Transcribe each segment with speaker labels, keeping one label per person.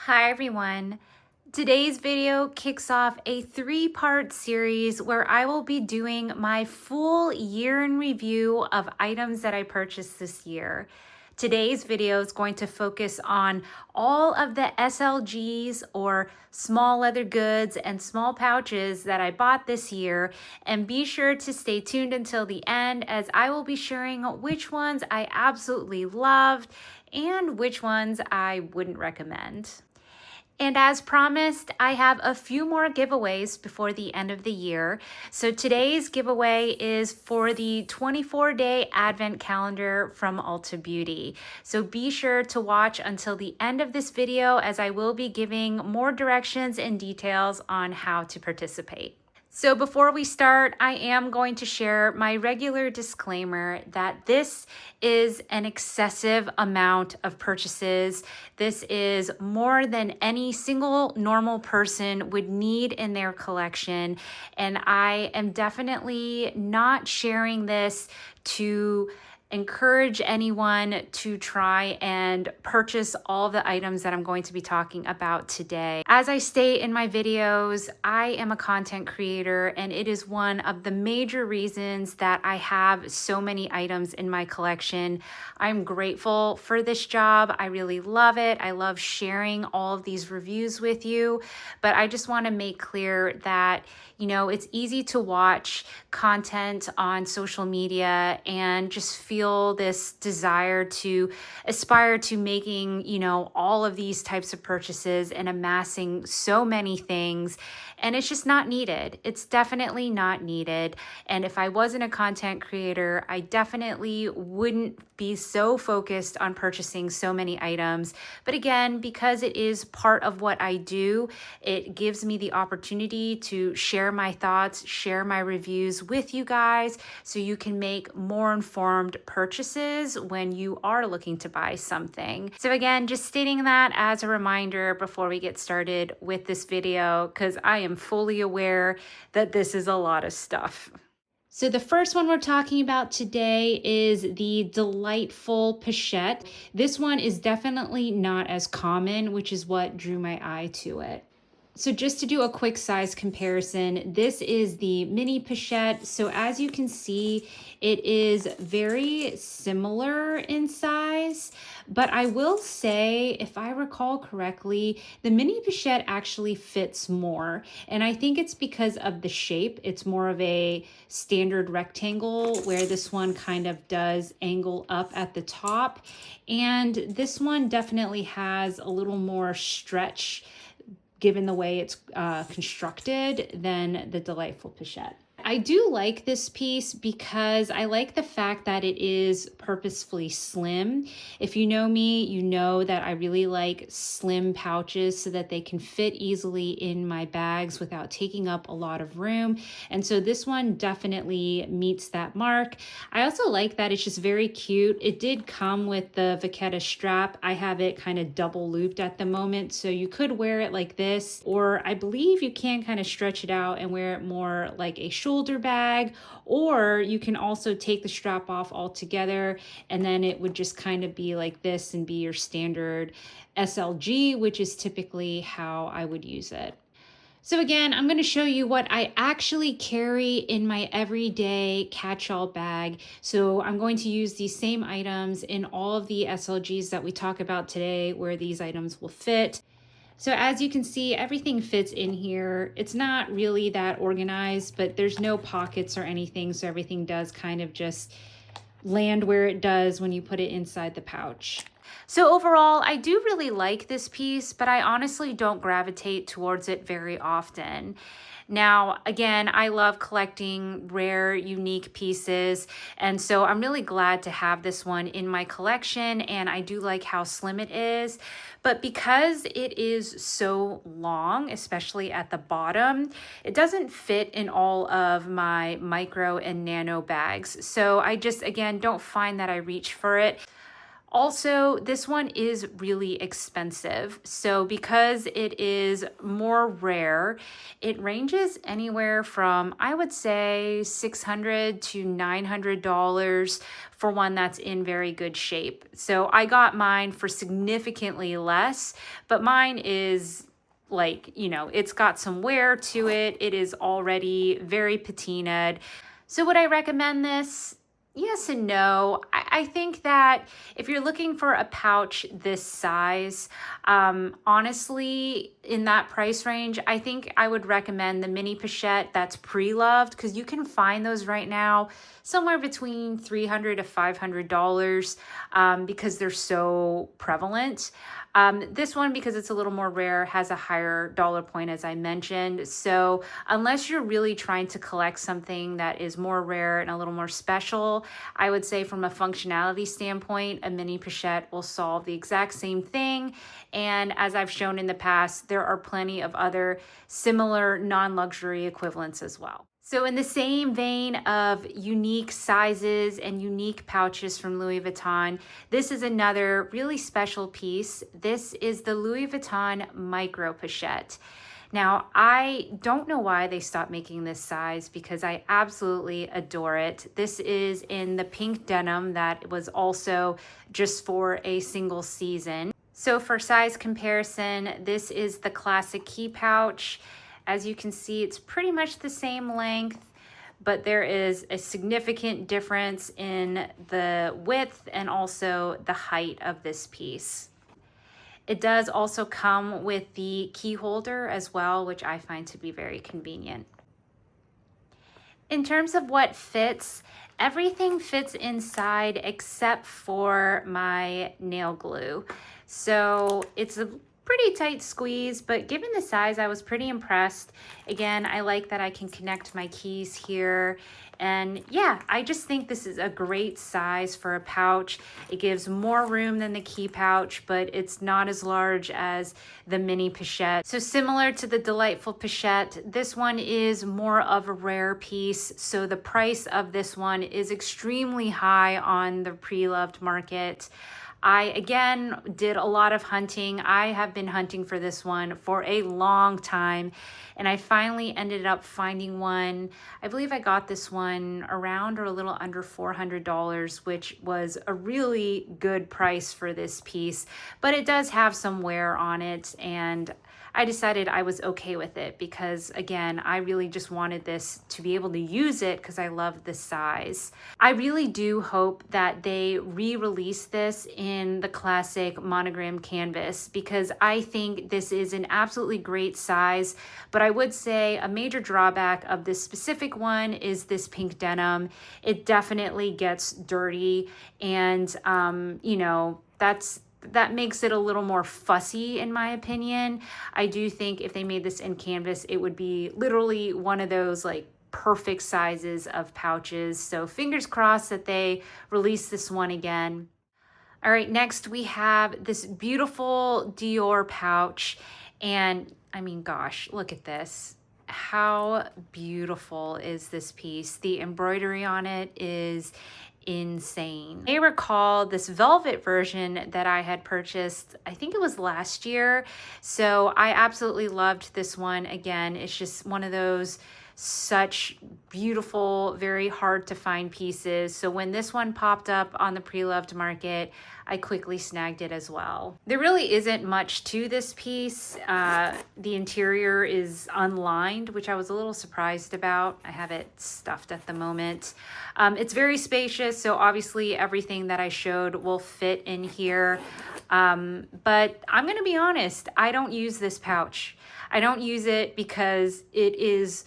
Speaker 1: Hi everyone. Today's video kicks off a three-part series where I will be doing my full year in review of items that I purchased this year. Today's video is going to focus on all of the SLGs or small leather goods and small pouches that I bought this year, and be sure to stay tuned until the end as I will be sharing which ones I absolutely loved and which ones I wouldn't recommend. And as promised, I have a few more giveaways before the end of the year. So today's giveaway is for the 24-day advent calendar from Ulta Beauty. So be sure to watch until the end of this video as I will be giving more directions and details on how to participate. So before we start, I am going to share my regular disclaimer that this is an excessive amount of purchases. This is more than any single normal person would need in their collection. And I am definitely not sharing this to encourage anyone to try and purchase all the items that I'm going to be talking about today. As I state in my videos, I am a content creator, and it is one of the major reasons that I have so many items in my collection. I'm grateful for this job. I really love it. I love sharing all of these reviews with you, but I just want to make clear that, you know, it's easy to watch content on social media and just feel this desire to aspire to making, you know, all of these types of purchases and amassing so many things. And it's just not needed. It's definitely not needed. And if I wasn't a content creator, I definitely wouldn't be so focused on purchasing so many items. But again, because it is part of what I do, it gives me the opportunity to share my thoughts, share my reviews with you guys so you can make more informed purchases when you are looking to buy something. So again, just stating that as a reminder before we get started with this video, because I am fully aware that this is a lot of stuff. So the first one we're talking about today is the Delightful Pochette. This one is definitely not as common, which is what drew my eye to it. So just to do a quick size comparison, this is the mini pochette. So as you can see, it is very similar in size, but I will say, if I recall correctly, the mini pochette actually fits more. And I think it's because of the shape. It's more of a standard rectangle, where this one kind of does angle up at the top. And this one definitely has a little more stretch given the way it's constructed than the Delightful Pochette. I do like this piece because I like the fact that it is purposefully slim. If you know me, you know that I really like slim pouches so that they can fit easily in my bags without taking up a lot of room. And so this one definitely meets that mark. I also like that it's just very cute. It did come with the vachetta strap. I have it kind of double looped at the moment, so you could wear it like this, or I believe you can kind of stretch it out and wear it more like a shoulder bag, or you can also take the strap off altogether and then it would just kind of be like this and be your standard SLG, which is typically how I would use it. So again, I'm going to show you what I actually carry in my everyday catch-all bag. So I'm going to use these same items in all of the SLGs that we talk about today, where these items will fit. So as you can see, everything fits in here. It's not really that organized, but there's no pockets or anything, so everything does kind of just land where it does when you put it inside the pouch. So overall, I do really like this piece, but I honestly don't gravitate towards it very often. Now, again, I love collecting rare, unique pieces, and so I'm really glad to have this one in my collection, and I do like how slim it is. But because it is so long, especially at the bottom, it doesn't fit in all of my micro and nano bags. So I just, again, don't find that I reach for it. Also, this one is really expensive. So because it is more rare, it ranges anywhere from, I would say, $600 to $900 for one that's in very good shape. So I got mine for significantly less, but mine is like, you know, it's got some wear to it. It is already very patinaed. So would I recommend this? Yes and no. I think that if you're looking for a pouch this size, honestly, in that price range, I think I would recommend the mini pochette that's pre-loved, because you can find those right now somewhere between $300 to $500 because they're so prevalent. This one, because it's a little more rare, has a higher dollar point, as I mentioned. So unless you're really trying to collect something that is more rare and a little more special, I would say from a functionality standpoint, a mini pochette will solve the exact same thing. And as I've shown in the past, there are plenty of other similar non-luxury equivalents as well. So in the same vein of unique sizes and unique pouches from Louis Vuitton, this is another really special piece. This is the Louis Vuitton Micro Pochette. Now, I don't know why they stopped making this size, because I absolutely adore it. This is in the pink denim that was also just for a single season. So for size comparison, this is the classic key pouch. As you can see, it's pretty much the same length, but there is a significant difference in the width and also the height of this piece. It does also come with the key holder as well, which I find to be very convenient. In terms of what fits, everything fits inside except for my nail glue. So it's a pretty tight squeeze, but given the size, I was pretty impressed. Again, I like that I can connect my keys here. And yeah, I just think this is a great size for a pouch. It gives more room than the key pouch, but it's not as large as the mini pochette. So similar to the Delightful Pochette, this one is more of a rare piece. So the price of this one is extremely high on the pre-loved market. I, again, did a lot of hunting. I have been hunting for this one for a long time, and I finally ended up finding one. I believe I got this one around or a little under $400, which was a really good price for this piece, but it does have some wear on it, and I decided I was okay with it because, again, I really just wanted this to be able to use it because I love the size. I really do hope that they re-release this in the classic monogram canvas, because I think this is an absolutely great size. But I would say a major drawback of this specific one is this pink denim. It definitely gets dirty, and you know, that makes it a little more fussy in my opinion. I do think if they made this in canvas, it would be literally one of those like perfect sizes of pouches. So fingers crossed that they release this one again. All right, next we have this beautiful Dior pouch. And I mean, gosh, look at this. How beautiful is this piece? The embroidery on it is insane. I recall this velvet version that I had purchased, I think it was last year. So I absolutely loved this one. Again, it's just one of those such beautiful, very hard to find pieces. So when this one popped up on the pre-loved market, I quickly snagged it as well. There really isn't much to this piece. The interior is unlined, which I was a little surprised about. I have it stuffed at the moment. It's very spacious, so obviously everything that I showed will fit in here. But I'm gonna be honest, I don't use this pouch. I don't use it because it is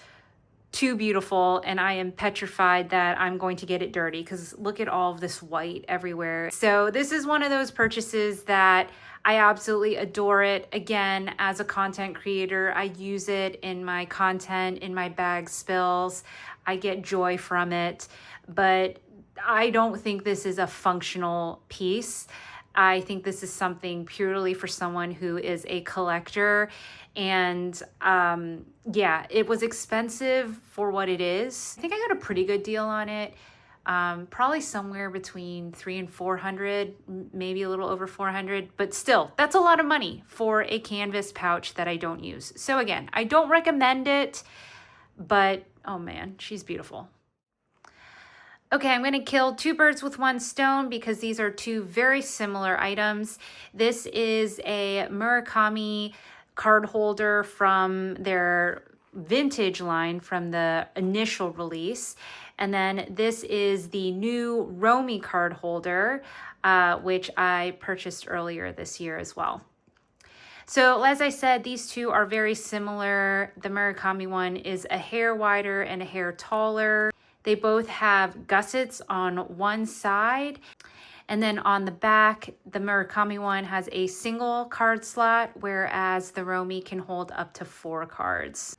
Speaker 1: too beautiful, and I am petrified that I'm going to get it dirty, because look at all of this white everywhere. So this is one of those purchases that I absolutely adore it. Again, as a content creator, I use it in my content, in my bag spills. I get joy from it, but I don't think this is a functional piece. I think this is something purely for someone who is a collector. And yeah, it was expensive for what it is. I think I got a pretty good deal on it. Probably somewhere between 300 and 400, maybe a little over 400, but still, that's a lot of money for a canvas pouch that I don't use. So again, I don't recommend it, but oh man, she's beautiful. Okay, I'm going to kill two birds with one stone because these are two very similar items. This is a Murakami card holder from their vintage line from the initial release. And then this is the new Romy card holder, which I purchased earlier this year as well. So as I said, these two are very similar. The Murakami one is a hair wider and a hair taller. They both have gussets on one side. And then on the back, the Murakami one has a single card slot, whereas the Romy can hold up to 4 cards.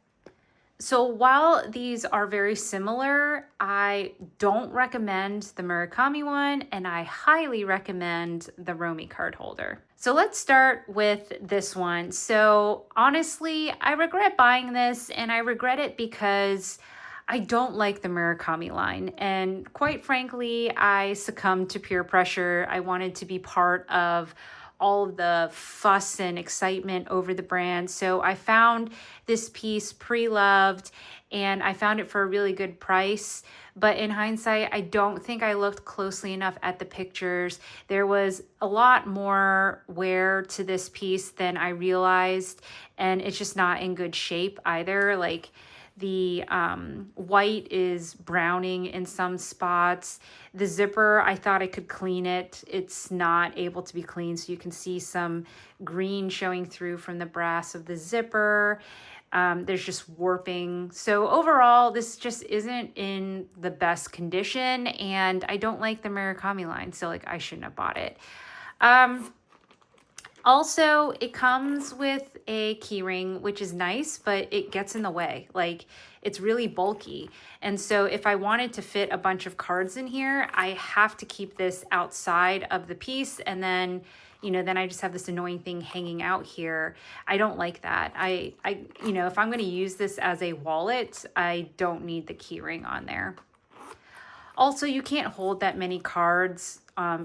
Speaker 1: So while these are very similar, I don't recommend the Murakami one, and I highly recommend the Romy card holder. So let's start with this one. So honestly, I regret buying this, and I regret it because I don't like the Murakami line. And quite frankly, I succumbed to peer pressure. I wanted to be part of all of the fuss and excitement over the brand. So I found this piece pre-loved and I found it for a really good price. But in hindsight, I don't think I looked closely enough at the pictures. There was a lot more wear to this piece than I realized, and it's just not in good shape either. Like, the white is browning in some spots. The zipper, I thought I could clean it. It's not able to be cleaned. So you can see some green showing through from the brass of the zipper. There's just warping. So overall, this just isn't in the best condition. And I don't like the Murakami line. So like, I shouldn't have bought it. Also, it comes with a keyring, which is nice, but it gets in the way. Like, it's really bulky. And so if I wanted to fit a bunch of cards in here, I have to keep this outside of the piece. And then, you know, then I just have this annoying thing hanging out here. I don't like that. You know, if I'm going to use this as a wallet, I don't need the keyring on there. Also, you can't hold that many cards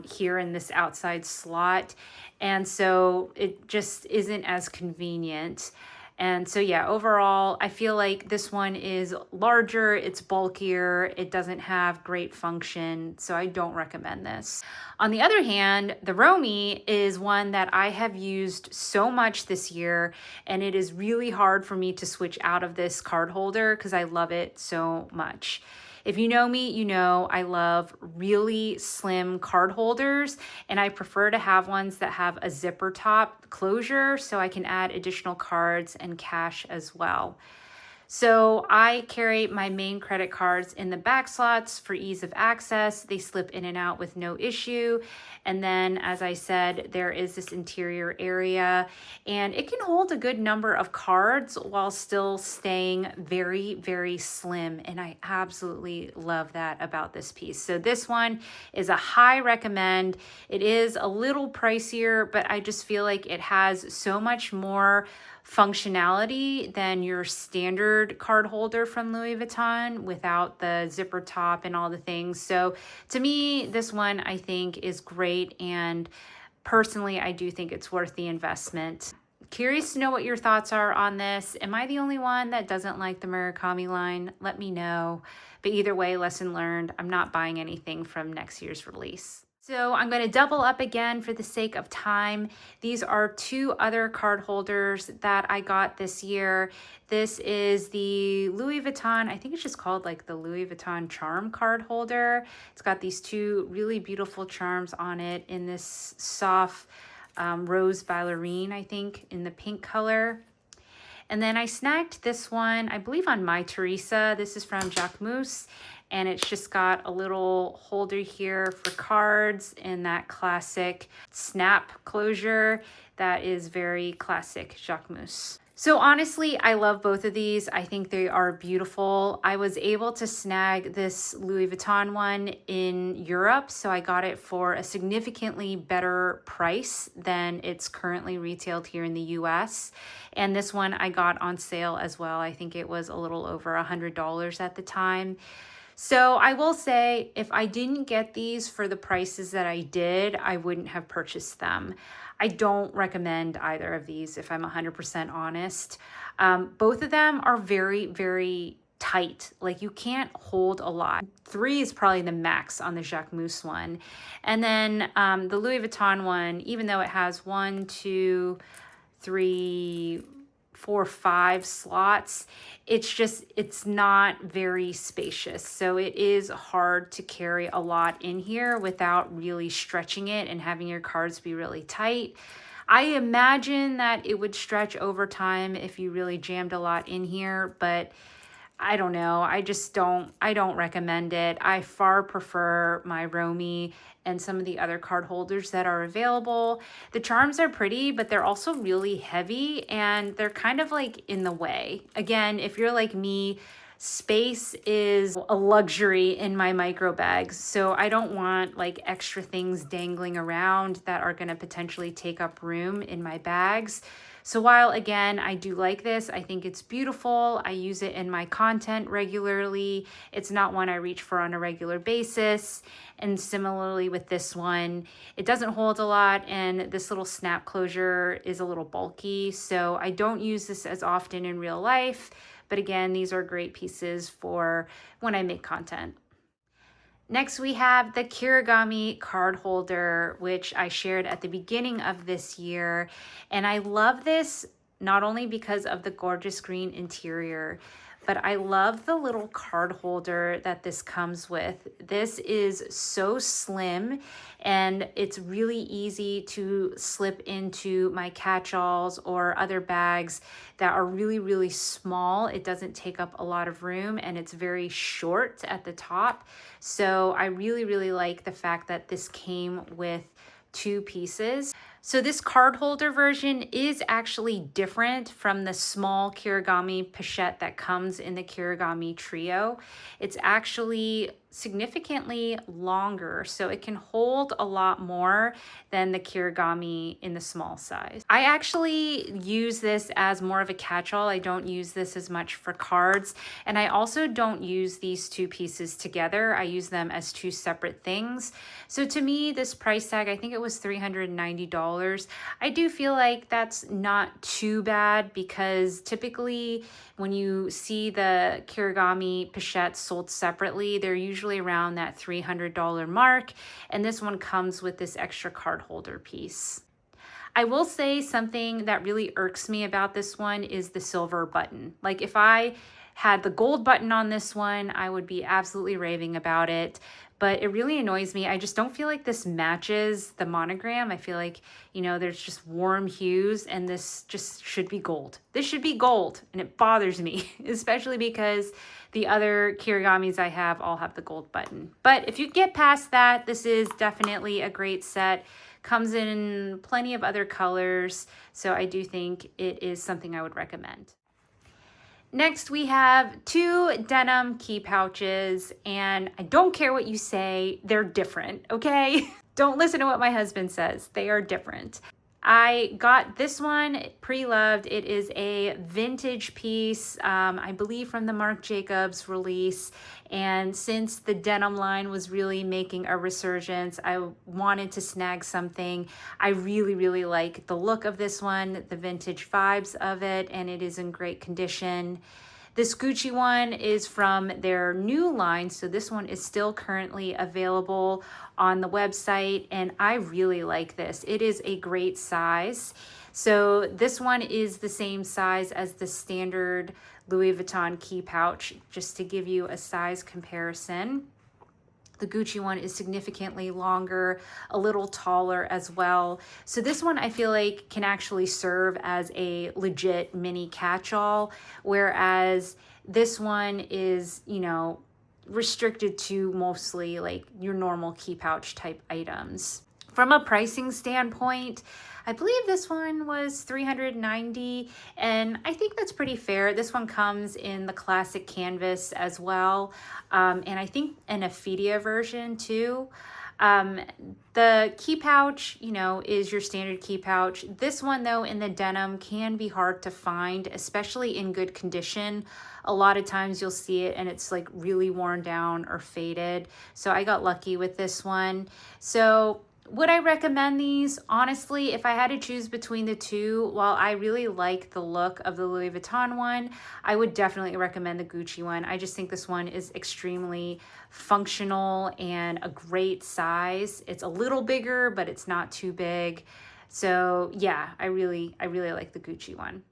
Speaker 1: here in this outside slot. And so it just isn't as convenient. And so, yeah, overall, I feel like this one is larger, it's bulkier, it doesn't have great function, so I don't recommend this. On the other hand, the Romy is one that I have used so much this year, and it is really hard for me to switch out of this card holder because I love it so much. If you know me, you know I love really slim card holders, and I prefer to have ones that have a zipper top closure so I can add additional cards and cash as well. So I carry my main credit cards in the back slots for ease of access. They slip in and out with no issue. And then, as I said, there is this interior area, and it can hold a good number of cards while still staying very, very slim. And I absolutely love that about this piece. So this one is a high recommend. It is a little pricier, but I just feel like it has so much more functionality than your standard card holder from Louis Vuitton without the zipper top and all the things. So to me, this one I think is great, and personally I do think it's worth the investment. Curious to know what your thoughts are on this. Am I the only one that doesn't like the Murakami line? Let me know. But either way, lesson learned. I'm not buying anything from next year's release. So I'm going to double up again for the sake of time. These are two other card holders that I got this year. This is the Louis Vuitton, I think it's just called like the Louis Vuitton Charm card holder. It's got these two really beautiful charms on it in this soft rose ballerine, I think, in the pink color. And then I snagged this one, I believe on My Teresa. This is from Jacquemus. And it's just got a little holder here for cards in that classic snap closure that is very classic Jacquemus. So honestly, I love both of these. I think they are beautiful. I was able to snag this Louis Vuitton one in Europe, so I got it for a significantly better price than it's currently retailed here in the US. And this one I got on sale as well. I think it was a little over $100 at the time. So I will say, if I didn't get these for the prices that I did, I wouldn't have purchased them. I don't recommend either of these, if I'm 100% honest. Both of them are very, very tight. Like, you can't hold a lot. 3 is probably the max on the Jacquemus one. And then the Louis Vuitton one, even though it has 1, 2, 3, 4, 5 slots, it's not very spacious. So it is hard to carry a lot in here without really stretching it and having your cards be really tight. I imagine that it would stretch over time if you really jammed a lot in here, but I don't know. I don't recommend it. I far prefer my Romy and some of the other card holders that are available. The charms are pretty, but they're also really heavy and they're kind of like in the way. Again, if you're like me, space is a luxury in my micro bags. So I don't want like extra things dangling around that are going to potentially take up room in my bags. So while again, I do like this, I think it's beautiful. I use it in my content regularly. It's not one I reach for on a regular basis. And similarly with this one, it doesn't hold a lot and this little snap closure is a little bulky. So I don't use this as often in real life. But again, these are great pieces for when I make content. Next, we have the Kirigami card holder, which I shared at the beginning of this year. And I love this not only because of the gorgeous green interior, but I love the little card holder that this comes with. This is so slim and it's really easy to slip into my catch-alls or other bags that are really, really small. It doesn't take up a lot of room and it's very short at the top. So I really, really like the fact that this came with 2 pieces. So this card holder version is actually different from the small Kirigami Pochette that comes in the Kirigami trio. It's actually significantly longer, so it can hold a lot more than the Kirigami in the small size. I actually use this as more of a catch-all. I don't use this as much for cards, and I also don't use these 2 pieces together. I use them as 2 separate things. So to me, this price tag, I think it was $390. I do feel like that's not too bad because typically when you see the Kirigami Pochette sold separately, they're usually around that $300 mark. And this one comes with this extra card holder piece. I will say something that really irks me about this one is the silver button. Like, if I had the gold button on this one, I would be absolutely raving about it. But it really annoys me. I just don't feel like this matches the monogram. I feel like, you know, there's just warm hues and this just should be gold. This should be gold and it bothers me, especially because the other Kirigamis I have all have the gold button. But if you get past that, this is definitely a great set. Comes in plenty of other colors. So I do think it is something I would recommend. Next, we have 2 denim key pouches, and I don't care what you say, they're different, okay? Don't listen to what my husband says, they are different. I got this one pre-loved. It is a vintage piece, I believe from the Marc Jacobs release. And since the denim line was really making a resurgence, I wanted to snag something. I really, really like the look of this one, the vintage vibes of it, and it is in great condition. This Gucci one is from their new line, so this one is still currently available on the website, and I really like this. It is a great size. So this one is the same size as the standard Louis Vuitton key pouch, just to give you a size comparison. The Gucci one is significantly longer, a little taller as well. So this one I feel like can actually serve as a legit mini catch-all, whereas this one is, you know, restricted to mostly like your normal key pouch type items. From a pricing standpoint, I believe this one was $390, and I think that's pretty fair. This one comes in the classic canvas as well, and I think an Ophidia version too. Um, the key pouch, you know, is your standard key pouch. This one though, in the denim, can be hard to find, especially in good condition. A lot of times you'll see it and it's like really worn down or faded. So I got lucky with this one. So would I recommend these? Honestly, if I had to choose between the two, while I really like the look of the Louis Vuitton one, I would definitely recommend the Gucci one. I just think this one is extremely functional and a great size. It's a little bigger, but it's not too big. So yeah, I really like the Gucci one.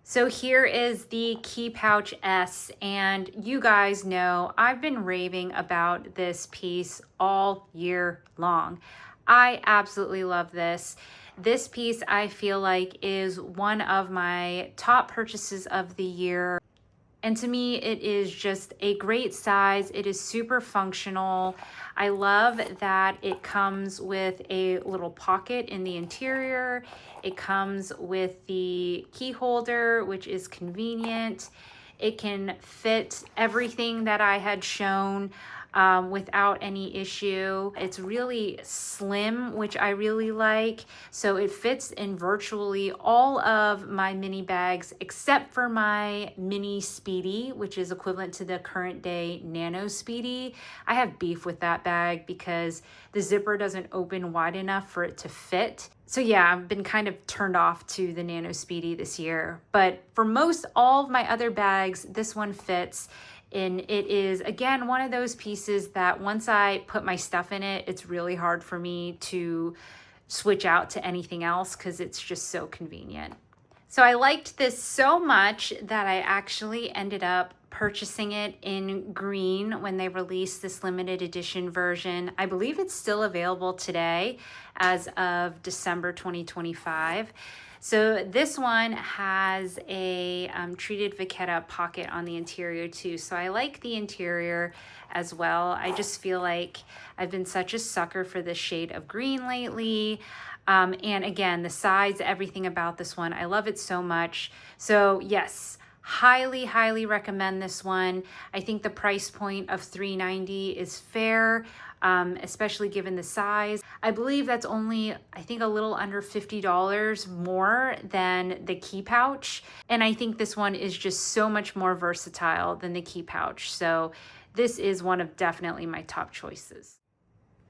Speaker 1: So here is the Key Pouch S, and you guys know I've been raving about this piece all year long. I absolutely love this. This piece I feel like is one of my top purchases of the year. And to me, it is just a great size. It is super functional. I love that it comes with a little pocket in the interior. It comes with the key holder, which is convenient. It can fit everything that I had shown without any issue. It's really slim, which I really like. So it fits in virtually all of my mini bags, except for my mini Speedy, which is equivalent to the current day Nano Speedy. I have beef with that bag because the zipper doesn't open wide enough for it to fit. So yeah, I've been kind of turned off to the Nano Speedy this year. But for most all of my other bags, this one fits. And it is, again, one of those pieces that once I put my stuff in it, it's really hard for me to switch out to anything else because it's just so convenient. So I liked this so much that I actually ended up purchasing it in green when they released this limited edition version. I believe it's still available today as of December 2025. So this one has a treated vachetta pocket on the interior too. So I like the interior as well. I just feel like I've been such a sucker for this shade of green lately. And again, the size, everything about this one, I love it so much. So yes, highly recommend this one. I think the price point of $390 is fair, especially given the size. I believe that's only, I think, a little under $50 more than the Key Pouch. And I think this one is just so much more versatile than the Key Pouch. So this is one of definitely my top choices.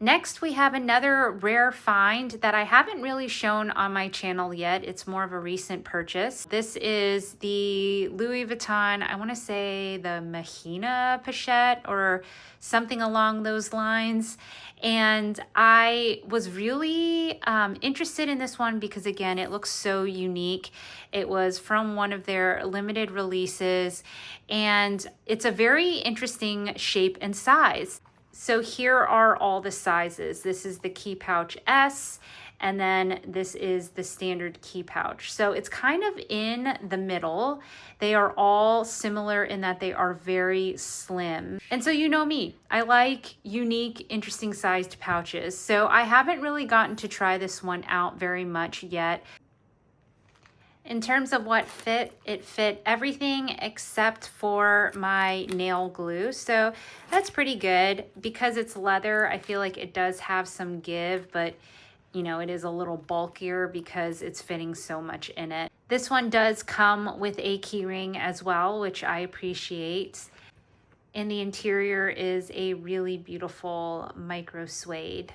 Speaker 1: Next, we have another rare find that I haven't really shown on my channel yet. It's more of a recent purchase. This is the Louis Vuitton, I want to say the Mahina Pochette or something along those lines. And I was really interested in this one because, again, it looks so unique. It was from one of their limited releases, and it's a very interesting shape and size. So here are all the sizes. This is the Key Pouch S, and then this is the standard Key Pouch. So it's kind of in the middle. They are all similar in that they are very slim. And so you know me, I like unique, interesting sized pouches. So I haven't really gotten to try this one out very much yet. In terms of what fit, it fit everything except for my nail glue. So that's pretty good. Because it's leather, I feel like it does have some give, but you know, it is a little bulkier because it's fitting so much in it. This one does come with a key ring as well, which I appreciate. And the interior is a really beautiful micro suede.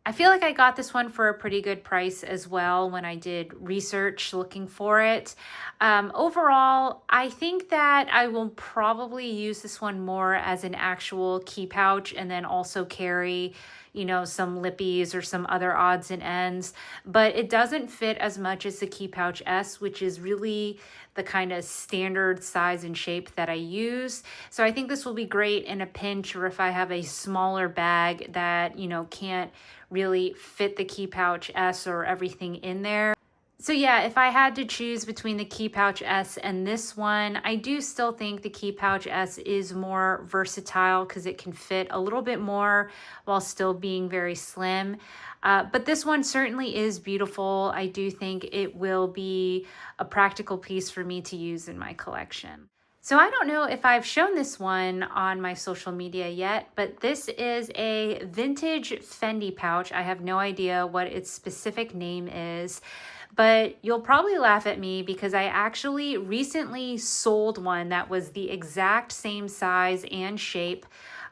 Speaker 1: I feel like I got this one for a pretty good price as well when I did research looking for it. Overall, I think that I will probably use this one more as an actual key pouch and then also carry, you know, some lippies or some other odds and ends. But it doesn't fit as much as the Key Pouch S, which is really the kind of standard size and shape that I use. So I think this will be great in a pinch, or if I have a smaller bag that, you know, can't really fit the Key Pouch S or everything in there. So yeah, if I had to choose between the Key Pouch S and this one, I do still think the Key Pouch S is more versatile because it can fit a little bit more while still being very slim. But this one certainly is beautiful. I do think it will be a practical piece for me to use in my collection. So I don't know if I've shown this one on my social media yet, but this is a vintage Fendi pouch. I have no idea what its specific name is, but you'll probably laugh at me because I actually recently sold one that was the exact same size and shape,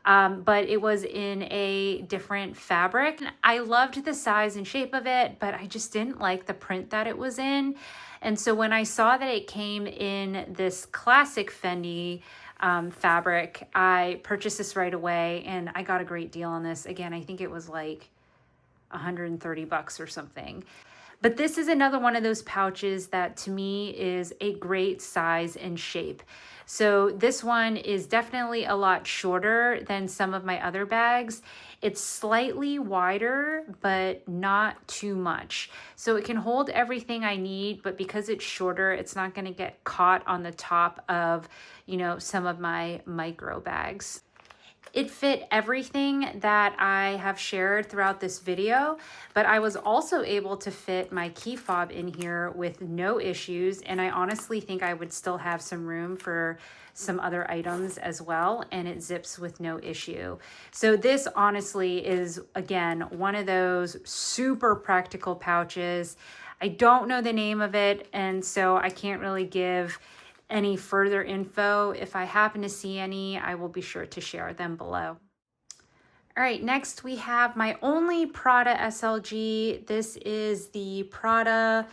Speaker 1: but it was in a different fabric. I loved the size and shape of it, but I just didn't like the print that it was in. And so when I saw that it came in this classic Fendi fabric, I purchased this right away and I got a great deal on this. Again, I think it was like 130 bucks or something. But this is another one of those pouches that to me is a great size and shape. So this one is definitely a lot shorter than some of my other bags. It's slightly wider, but not too much. So it can hold everything I need, but because it's shorter, it's not gonna get caught on the top of, you know, some of my micro bags. It fit everything that I have shared throughout this video, but I was also able to fit my key fob in here with no issues, and I honestly think I would still have some room for some other items as well, and it zips with no issue. So this honestly is, again, one of those super practical pouches. I don't know the name of it, and so I can't really give any further info. If I happen to see any, I will be sure to share them below. All right, next we have my only Prada SLG. This is the Prada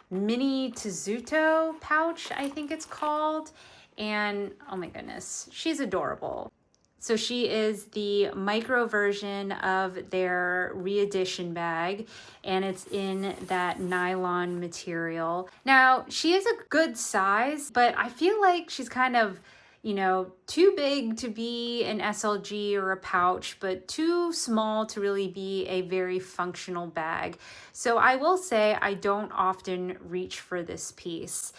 Speaker 1: Mini Tessuto pouch, I think it's called. And oh my goodness, she's adorable. So she is the micro version of their re-edition bag, and it's in that nylon material. Now, she is a good size, but I feel like she's kind of, you know, too big to be an SLG or a pouch, but too small to really be a very functional bag. So I will say I don't often reach for this piece.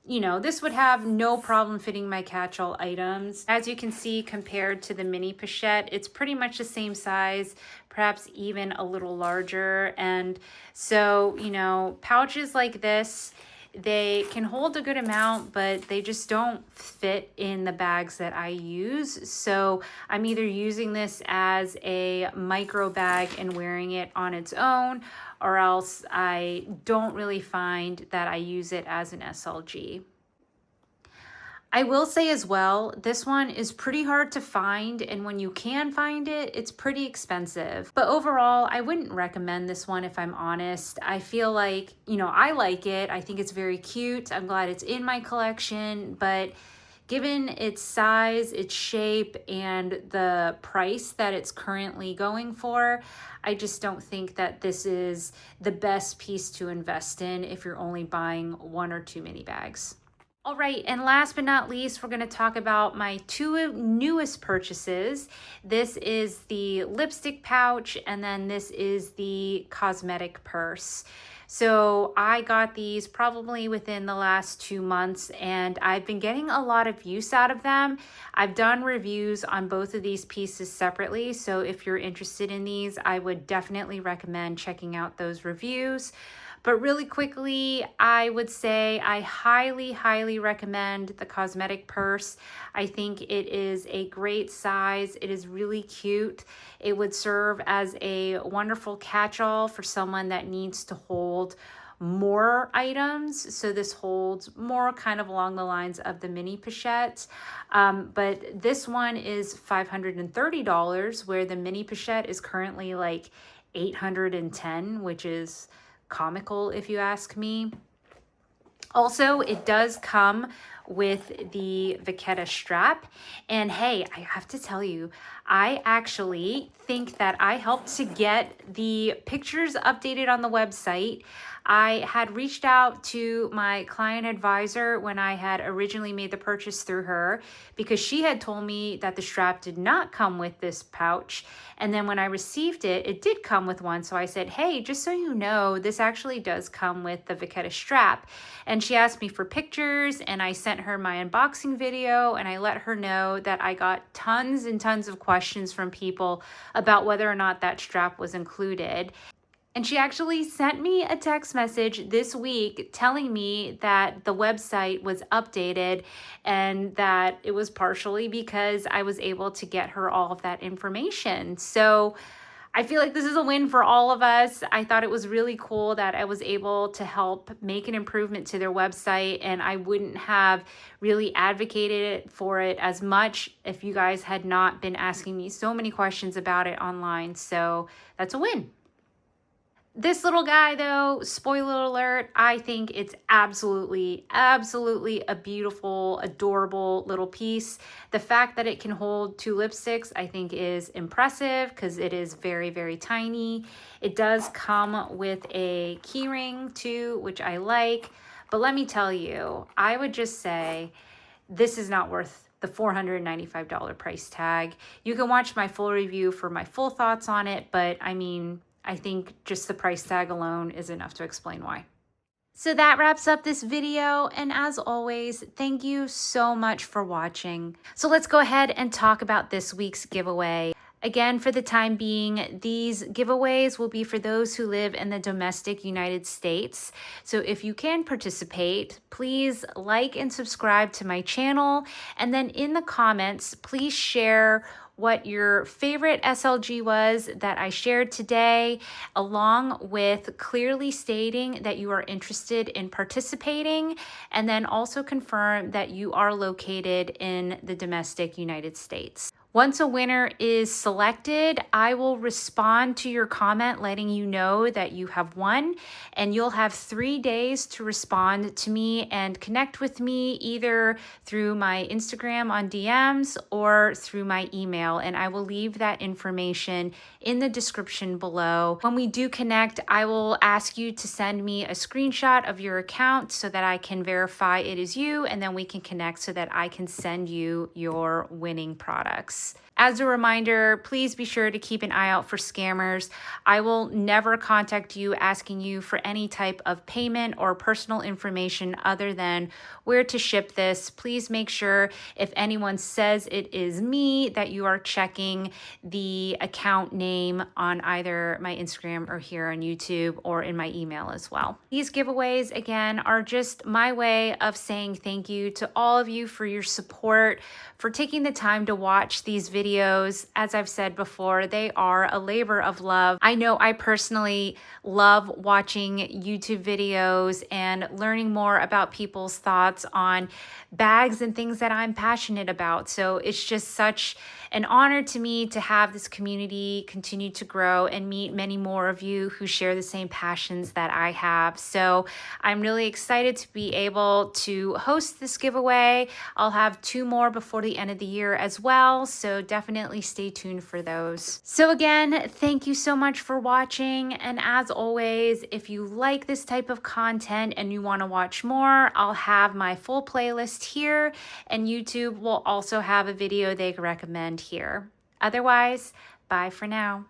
Speaker 1: You know, this would have no problem fitting my catch-all items. As you can see, compared to the mini pochette, it's pretty much the same size, perhaps even a little larger. And so, you know, pouches like this, they can hold a good amount, but they just don't fit in the bags that I use. So I'm either using this as a micro bag and wearing it on its own, or else I don't really find that I use it as an SLG. I will say as well, this one is pretty hard to find, and when you can find it, it's pretty expensive. But overall, I wouldn't recommend this one if I'm honest. I feel like, you know, I like it. I think it's very cute. I'm glad it's in my collection, but given its size, its shape, and the price that it's currently going for, I just don't think that this is the best piece to invest in if you're only buying one or two mini bags. All right, and last but not least, we're going to talk about my two newest purchases. This is the lipstick pouch, and then this is the cosmetic purse. So I got these probably within the last 2 months, and I've been getting a lot of use out of them. I've done reviews on both of these pieces separately, so if you're interested in these, I would definitely recommend checking out those reviews. But really quickly, I would say I highly, highly recommend the cosmetic purse. I think it is a great size. It is really cute. It would serve as a wonderful catch-all for someone that needs to hold more items. So this holds more kind of along the lines of the mini pochette. But this one is $530, where the mini pochette is currently like $810, which is comical if you ask me. Also, it does come with the Vachetta strap, and hey, I have to tell you, I actually think that I helped to get the pictures updated on the website. I had reached out to my client advisor when I had originally made the purchase through her, because she had told me that the strap did not come with this pouch. And then when I received it, it did come with one. So I said, hey, just so you know, this actually does come with the Vachetta strap. And she asked me for pictures, and I sent her my unboxing video, and I let her know that I got tons and tons of questions from people about whether or not that strap was included. And she actually sent me a text message this week telling me that the website was updated and that it was partially because I was able to get her all of that information. So I feel like this is a win for all of us. I thought it was really cool that I was able to help make an improvement to their website, and I wouldn't have really advocated for it as much if you guys had not been asking me so many questions about it online. So that's a win. This little guy though, spoiler alert, I think it's absolutely a beautiful, adorable little piece. The fact that it can hold 2 lipsticks, I think is impressive because it is very tiny. It does come with a key ring too, which I like. But let me tell you, I would just say this is not worth the $495 price tag. You can watch my full review for my full thoughts on it, but I mean, I think just the price tag alone is enough to explain why. So that wraps up this video, and as always, thank you so much for watching. So let's go ahead and talk about this week's giveaway. Again, for the time being, these giveaways will be for those who live in the domestic United States. So if you can participate, please like and subscribe to my channel. And then in the comments, please share what your favorite SLG was that I shared today, along with clearly stating that you are interested in participating, and then also confirm that you are located in the domestic United States. Once a winner is selected, I will respond to your comment letting you know that you have won, and you'll have 3 days to respond to me and connect with me either through my Instagram on DMs or through my email, and I will leave that information in the description below. When we do connect, I will ask you to send me a screenshot of your account so that I can verify it is you, and then we can connect so that I can send you your winning products. As a reminder, please be sure to keep an eye out for scammers. I will never contact you asking you for any type of payment or personal information other than where to ship this. Please make sure if anyone says it is me that you are checking the account name on either my Instagram or here on YouTube or in my email as well. These giveaways, again, are just my way of saying thank you to all of you for your support, for taking the time to watch these videos. As I've said before, they are a labor of love. I know I personally love watching YouTube videos and learning more about people's thoughts on bags and things that I'm passionate about. So it's just such an honor to me to have this community continue to grow and meet many more of you who share the same passions that I have. So I'm really excited to be able to host this giveaway. I'll have 2 more before the end of the year as well, so definitely stay tuned for those. So again, thank you so much for watching, and as always, if you like this type of content and you want to watch more, I'll have my full playlist here, and YouTube will also have a video they recommend here. Otherwise, bye for now.